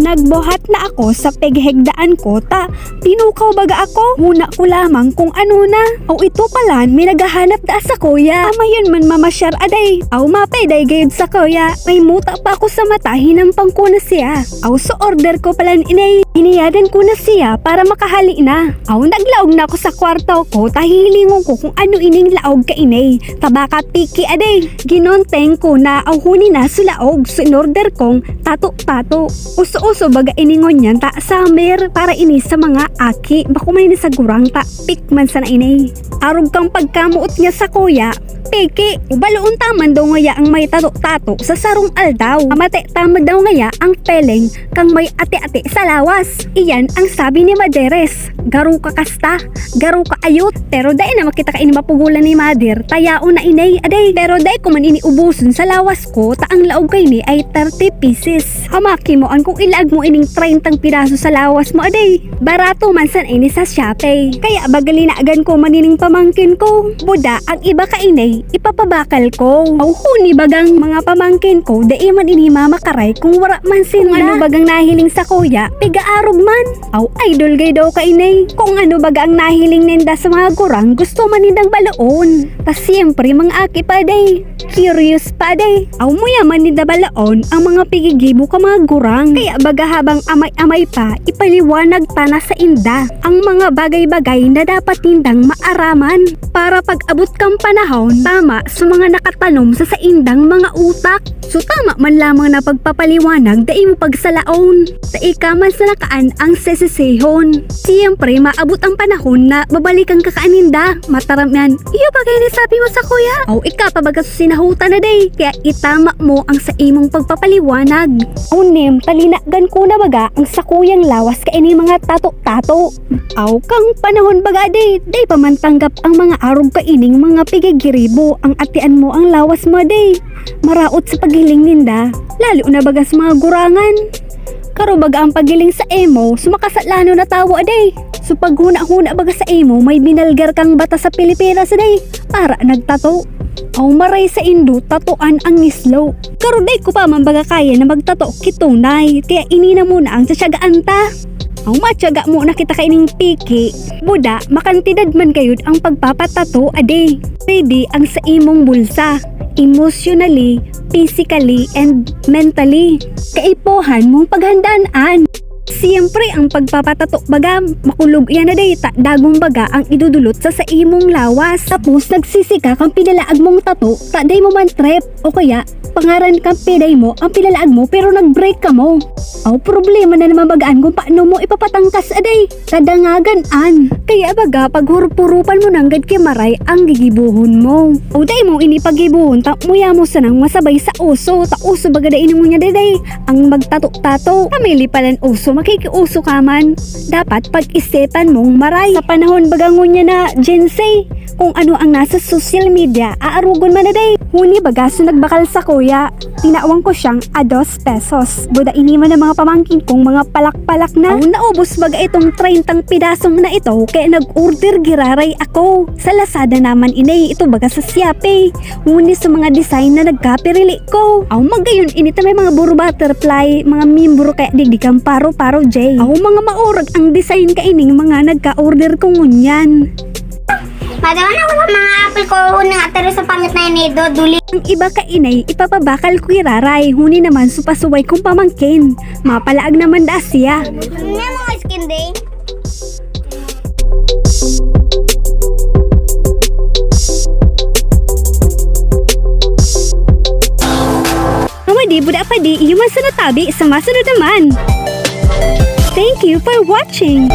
Nagbuhat na ako sa peghegdaan ko ta tinukaw baga ako. Huna ko lamang kung ano na. O ito pala may naghahanap da sa kuya. Amayon man mamasyar aday. Aw mapay day gayud sa kuya. May muta pa ako sa mata hinampang ko na siya. Aw so order ko pala inay. Hiniyadan ko na siya para makahali na. Aw naglaog na ako sa kwarto ko tahilingon ko kung ano ining laog ka inay. Tabaka piki aday. Ginonteng ko na aw huni na sulaog. So in order kong tato-tato. Uso-uso baga iningon yan ta summer para ini sa mga aki. Bako may nasagurang ta pikman sa na inay. Arog kang pagkamuot niya sa kuya. Peke, ubaloon taman daw ngaya ang may tato-tato sa sarong aldaw. Amate tamad daw ngaya ang peleng kang may ate-ate sa lawas. Iyan ang sabi ni Maderes. Garo ka kasta, garo ka ayot. Pero dahil na makita ka ini mapugulan ni Mader, tayao na inay aday. Pero dahil ko man ini ubuson sa lawas ko, taang laog kay ni ay 30 pieces. Hamaki mo an kung ilag mo ining 30 piraso sa lawas mo aday. Barato man san ini sa Shopee. Kaya bagalinagan ko manining pamangkin ko. Buda ang iba ka inay ipapabakal ko. Aw huni bagang mga pamangkin ko dai man ini mamakaray kung wara man sinda. Kung ano bagang nahiling sa kuya pigaarog man. Aw idol gay daw ka inay. Kung ano baga ang nahiling ninda sa mga gurang gusto man nindang balaon. Tas siyempre mga aki pa day. Curious pa day. Aw muya man ninda balaon ang mga pigigibo ka mga gurang. Kaya baga habang amay-amay pa ipaliwanag tana sa inda ang mga bagay-bagay na dapat nindang maaraman para pag abot kang panahon tama sa mga nakatanom sa saindang mga utak. So tama man lamang na pagpapaliwanag dai mo pagsalaon. Sa ikaman sa nakaan ang sesesehon. Siyempre maabot ang panahon na babalikan ka kaaninda. Mataram yan. Iyo ba kayo sabi mo sa kuya? O ika pa baga sinahuta na day. Kaya itama mo ang sa imong pagpapaliwanag. Unim talinagan ko na baga ang sa kuyang lawas ka ini mga tato-tato. Aw kang panahon baga day. Day pa man tanggap ang mga arog ka ining mga pigigiribo. Ang atian mo ang lawas mo day. Maraot sa paghiling ninda. Lalo na baga sa mga gurangan. Karo baga ang pagiling sa emo, sumakasalano na tawo aday. So paghuna-huna baga sa emo, may binalgar kang bata sa Pilipinas aday. Para nagtato. Aw maray sa indo, tatuan ang nislo. Karo day ko pa man baga kaya na magtato kitunay. Kaya inina muna ang tsatsagaan ta. Aw matyaga mo na kita kaining piki. Buda, makantidad man kayod ang pagpapatato aday. Pwede ang sa imong bulsa. Emotionally, physically, and mentally. Kaipohan mong paghandaan. Siyempre ang pagpapatato baga makulog yan na day dagong baga ang idudulot sa imong lawas. Tapos nagsisika kang pinalaag mong tato day mo man trip o kaya pangaran kang piday mo ang pinalaag mo pero nag-break ka mo. Aw problema na naman bagaan kung paano mo ipapatangkas aday. Kadangagan-an. Kaya baga paghurupurupan mo nang gad kimaray ang gigibuhon mo. O day mo inipagibuhon muya mo sanang masabay sa uso. Ta uso baga day mo niya day. Ang magtato-tato kamili palan uso makikiuso ka man. Dapat pag-isipan mong maray. Sa panahon baga ngunya na Gen Z, kung ano ang nasa social media, aarugon man na day. Huni baga so nagbakal sa kuya. Tinawang ko siyang a 2 pesos. Buda iniman ng mga pamangkin kong mga palak-palak na. Naubos baga itong 30 pidasong na ito kaya nag-order giraray ako. Sa Lazada naman inay ito baga sa Shopee. Huni sa mga design na nagkapirili ko. Aw magayon inita may mga buro butterfly, mga mimbro kaya digdikang paro-paro J. Aw mga maurag ang design ka ining mga nagka-order ko ngunyan. Madama na ko sa mga apple ko nang atero sa pangit na inido duli. Ang iba ka inay ipapabakal ko iraray. Huni naman supasuway kong pamangkin. Mapalaag naman da siya. Ano mga skin day? Di buda pa di iuman sa natabi sa masunod naman. Thank you for watching.